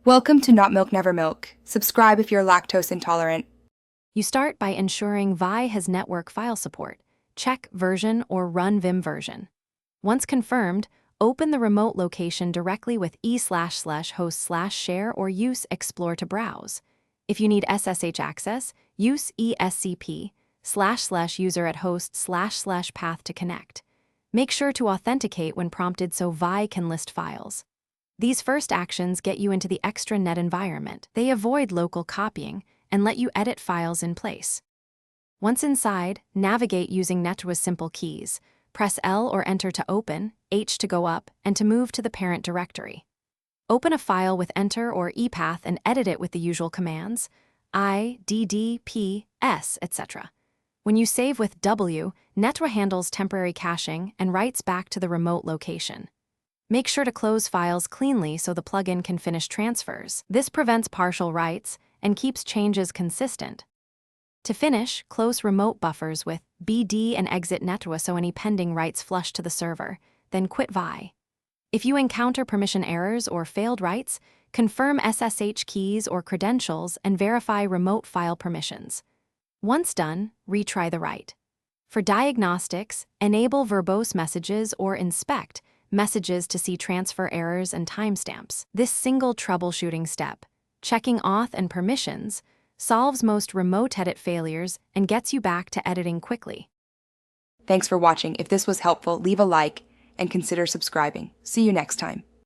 Welcome to Not Milk Never Milk. Subscribe if you're lactose intolerant. You start by ensuring Vi has network file support. Check version or run Vim version. Once confirmed, open the remote location directly with e//host/share or use Explore to browse. If you need SSH access, use ESCP//user at host//path to connect. Make sure to authenticate when prompted so Vi can list files. These first actions get you into the extranet environment. They avoid local copying and let you edit files in place. Once inside, navigate using Netra's simple keys. Press L or Enter to open, H to go up, and to move to the parent directory. Open a file with Enter or ePath and edit it with the usual commands, I, DD, P, S, etc. When you save with W, Netra handles temporary caching and writes back to the remote location. Make sure to close files cleanly so the plugin can finish transfers. This prevents partial writes and keeps changes consistent. To finish, close remote buffers with BD and exit Netra so any pending writes flush to the server, then quit Vi. If you encounter permission errors or failed writes, confirm SSH keys or credentials and verify remote file permissions. Once done, retry the write. For diagnostics, enable verbose messages or inspect messages to see transfer errors and timestamps. This single troubleshooting step, checking auth and permissions, solves most remote edit failures and gets you back to editing quickly. Thanks for watching. If this was helpful, leave a like and consider subscribing. See you next time.